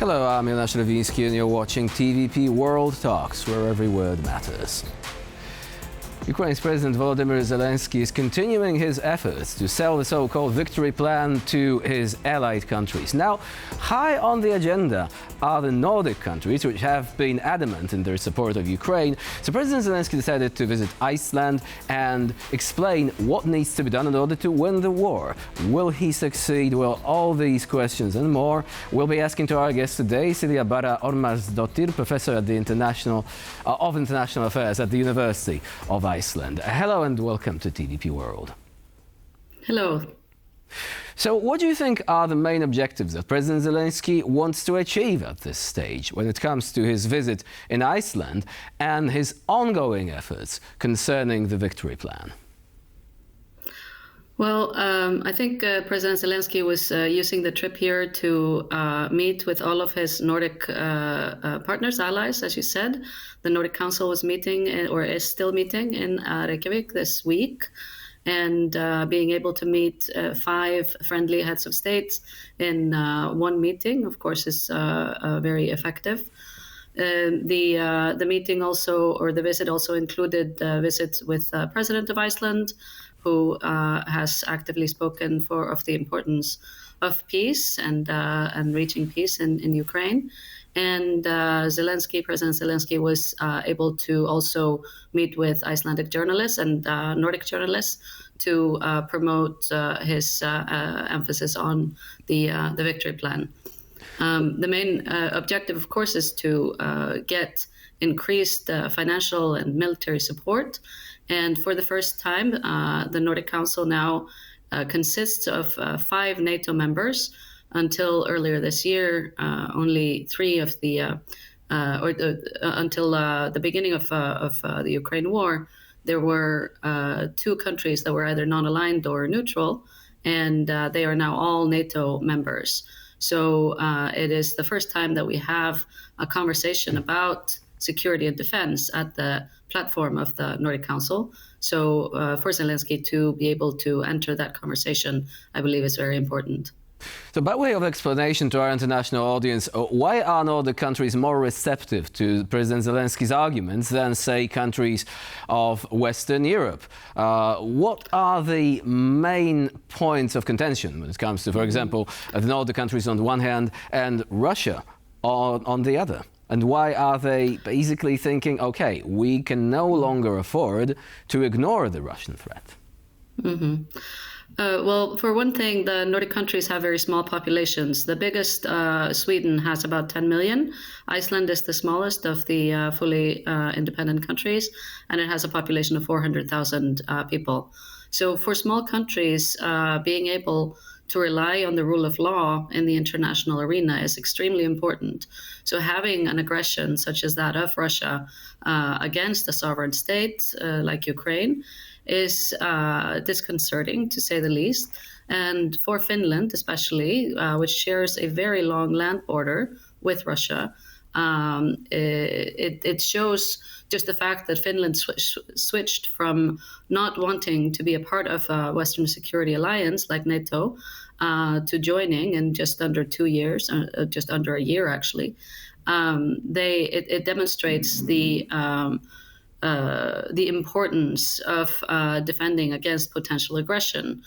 Hello, I'm Jonasz Lewiński and you're watching TVP World Talks, where every word matters. Ukraine's President Volodymyr Zelenskyy is continuing his efforts to sell the so-called victory plan to his allied countries. Now, high on the agenda are the Nordic countries, which have been adamant in their support of Ukraine. So President Zelenskyy decided to visit Iceland and explain what needs to be done in order to win the war. Will he succeed? Well, all these questions and more we'll be asking to our guest today, Silja Bára Ómarsdóttir, Professor at the International Affairs at the University of Iceland. Hello and welcome to TVP World. Hello. So what do you think are the main objectives that President Zelenskyy wants to achieve at this stage when it comes to his visit in Iceland and his ongoing efforts concerning the victory plan? Well, I think President Zelenskyy was using the trip here to meet with all of his Nordic partners, allies, as you said. The Nordic Council was meeting, or is still meeting, in Reykjavik this week. And being able to meet 5 friendly heads of states in one meeting, of course, is very effective. The meeting also, or the visit also included visits with President of Iceland, who has actively spoken of the importance of peace and reaching peace in Ukraine. And President Zelenskyy was able to also meet with Icelandic journalists and Nordic journalists to promote his emphasis on the victory plan. The main objective, of course, is to get increased financial and military support. And for the first time, the Nordic Council now consists of 5 NATO members. Until earlier this year, only 3 of the, until the beginning of the Ukraine war, there were 2 countries that were either non-aligned or neutral, and they are now all NATO members. So it is the first time that we have a conversation about security and defense at the platform of the Nordic Council. So for Zelenskyy to be able to enter that conversation, I believe is very important. So by way of explanation to our international audience, why are Nordic countries more receptive to President Zelensky's arguments than, say, countries of Western Europe? What are the main points of contention when it comes to, for example, the Nordic countries on the one hand and Russia on the other? And why are they basically thinking, okay, we can no longer afford to ignore the Russian threat? Mm-hmm. Well, for one thing, the Nordic countries have very small populations. The biggest, Sweden, has about 10 million. Iceland is the smallest of the fully independent countries, and it has a population of 400,000 people. So for small countries, being able to rely on the rule of law in the international arena is extremely important. So having an aggression such as that of Russia against a sovereign state like Ukraine is disconcerting, to say the least. And for Finland especially, which shares a very long land border with Russia, it shows just the fact that Finland switched from not wanting to be a part of a Western security alliance like NATO to joining in just under 2 years, just under a year actually. It demonstrates the importance of defending against potential aggression.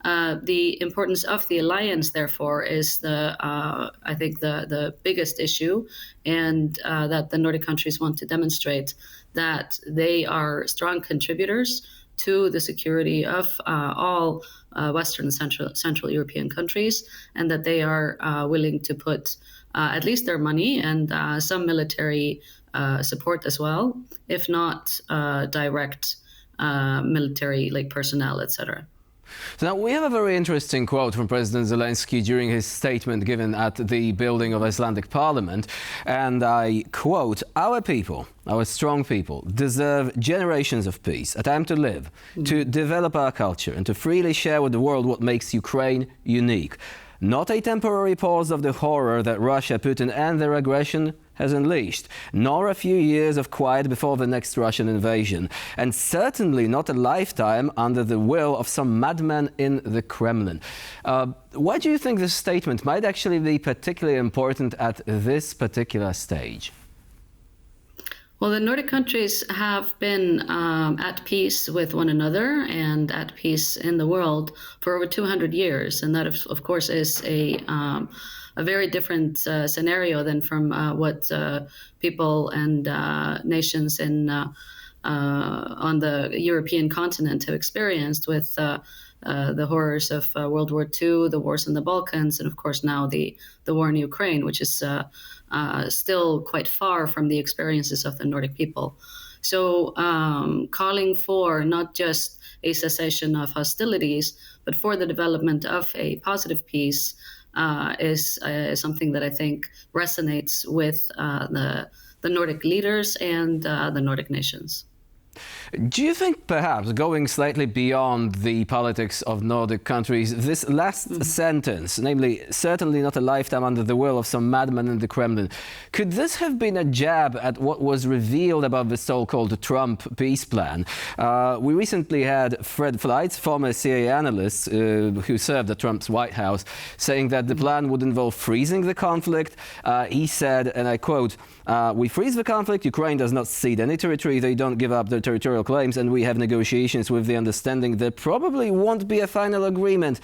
The importance of the alliance, therefore, is I think the biggest issue, and that the Nordic countries want to demonstrate that they are strong contributors to the security of all Western and Central European countries, and that they are willing to put at least their money and some military support as well, if not direct military like personnel, etc. So now we have a very interesting quote from President Zelenskyy during his statement given at the building of Icelandic Parliament, and I quote, "Our people, our strong people, deserve generations of peace, a time to live, to develop our culture and to freely share with the world what makes Ukraine unique. Not a temporary pause of the horror that Russia, Putin and their aggression has unleashed, nor a few years of quiet before the next Russian invasion, and certainly not a lifetime under the will of some madman in the Kremlin. Why do you think this statement might actually be particularly important at this particular stage? Well, the Nordic countries have been at peace with one another and at peace in the world for over 200 years, and that, of course, is a very different scenario than from what people and nations on the European continent have experienced with the horrors of World War II, the wars in the Balkans, and of course now the war in Ukraine, which is still quite far from the experiences of the Nordic people. So calling for not just a cessation of hostilities, but for the development of a positive peace is something that I think resonates with the Nordic leaders and the Nordic nations. Do you think perhaps going slightly beyond the politics of Nordic countries, this last sentence, namely, certainly not a lifetime under the will of some madman in the Kremlin, could this have been a jab at what was revealed about the so-called Trump peace plan? We recently had Fred Fleitz, former CIA analyst who served at Trump's White House, saying that the plan would involve freezing the conflict. He said, and I quote, "We freeze the conflict, Ukraine does not cede any territory, they don't give up their territorial claims, and we have negotiations with the understanding there probably won't be a final agreement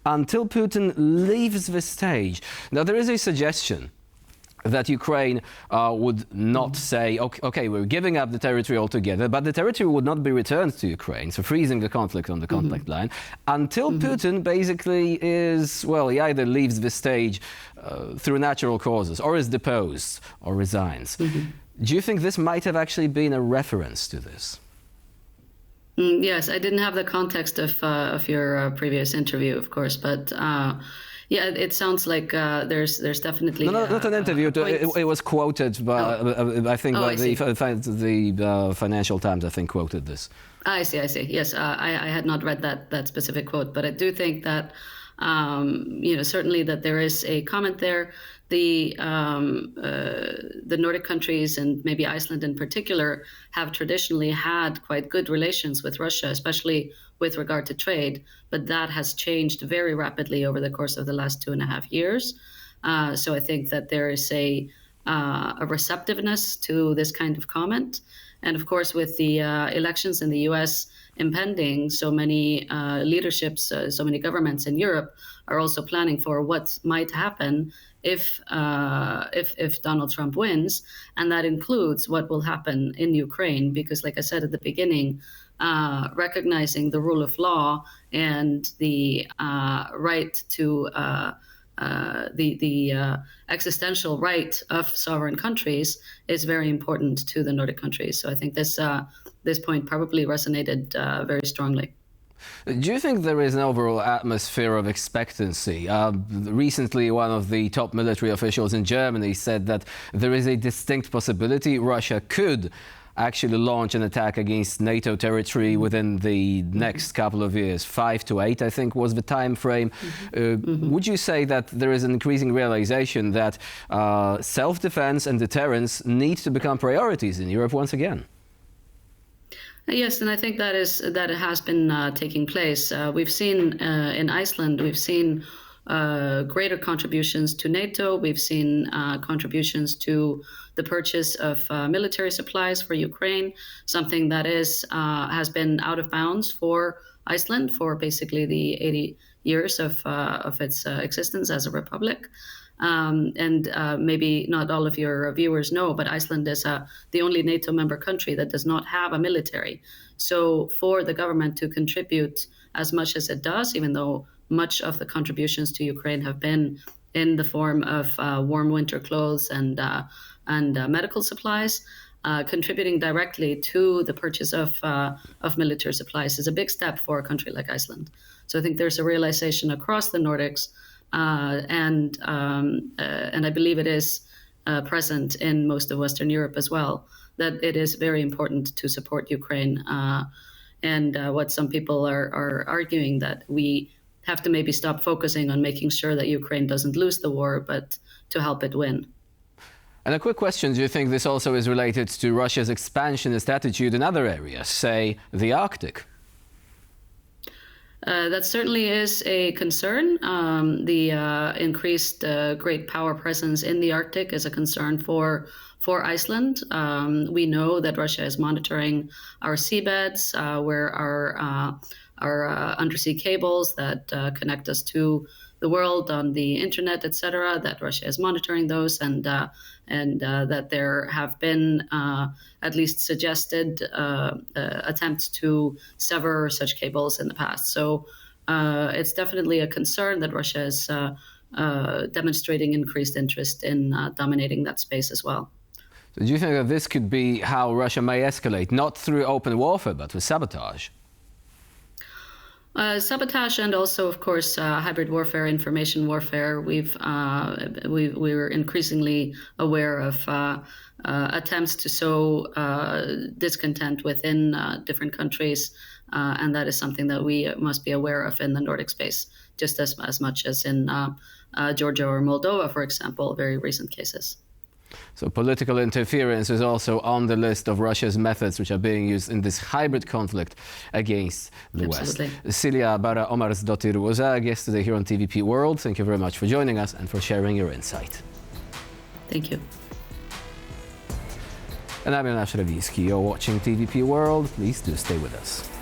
until Putin leaves the stage." Now, there is a suggestion that Ukraine would not say, okay, we're giving up the territory altogether, but the territory would not be returned to Ukraine, so freezing the conflict on the conflict line, until Putin basically is, well, he either leaves the stage through natural causes, or is deposed, or resigns. Do you think this might have actually been a reference to this? Yes, I didn't have the context of your previous interview, of course, but yeah, it sounds like there's definitely no, not an interview. It was quoted by I think by the Financial Times. I think quoted this. I see. Yes, I had not read that specific quote, but I do think that certainly that there is a comment there. The Nordic countries and maybe Iceland in particular have traditionally had quite good relations with Russia, especially with regard to trade, but that has changed very rapidly over the course of the last 2.5 years. So I think that there is a receptiveness to this kind of comment. And of course, with the elections in the US impending, so many leaderships, so many governments in Europe are also planning for what might happen if Donald Trump wins, and that includes what will happen in Ukraine. Because, like I said at the beginning, recognizing the rule of law and the right to the existential right of sovereign countries is very important to the Nordic countries. So I think this point probably resonated very strongly. Do you think there is an overall atmosphere of expectancy? Recently, one of the top military officials in Germany said that there is a distinct possibility Russia could actually launch an attack against NATO territory within the next couple of years. 5 to 8, I think, was the time frame. Would you say that there is an increasing realization that self-defense and deterrence need to become priorities in Europe once again? Yes, and I think that it has been taking place. We've seen in Iceland, we've seen greater contributions to NATO. We've seen contributions to the purchase of military supplies for Ukraine, something that has been out of bounds for Iceland for basically the 80 years of its existence as a republic. And maybe not all of your viewers know, but Iceland is the only NATO member country that does not have a military. So for the government to contribute as much as it does, even though much of the contributions to Ukraine have been in the form of warm winter clothes and medical supplies, contributing directly to the purchase of military supplies is a big step for a country like Iceland. So I think there's a realization across the Nordics, and I believe it is present in most of Western Europe as well, that it is very important to support Ukraine. And what some people are arguing, that we have to maybe stop focusing on making sure that Ukraine doesn't lose the war, but to help it win. And a quick question, do you think this also is related to Russia's expansionist attitude in other areas, say the Arctic? That certainly is a concern. The increased great power presence in the Arctic is a concern for Iceland. We know that Russia is monitoring our seabeds, where our undersea cables that connect us to the world on the internet, etc., that Russia is monitoring those, and that there have been at least suggested attempts to sever such cables in the past. So it's definitely a concern that Russia is demonstrating increased interest in dominating that space as well. So do you think that this could be how Russia may escalate, not through open warfare, but with sabotage? Sabotage and also, of course, hybrid warfare, information warfare. We were increasingly aware of attempts to sow discontent within different countries, and that is something that we must be aware of in the Nordic space, just as much as in Georgia or Moldova, for example, very recent cases. So political interference is also on the list of Russia's methods which are being used in this hybrid conflict against the Absolutely. West. Silja Bára Ómarsdóttir was our guest today here on TVP World. Thank you very much for joining us and for sharing your insight. Thank you. And I'm Jan You're watching TVP World. Please do stay with us.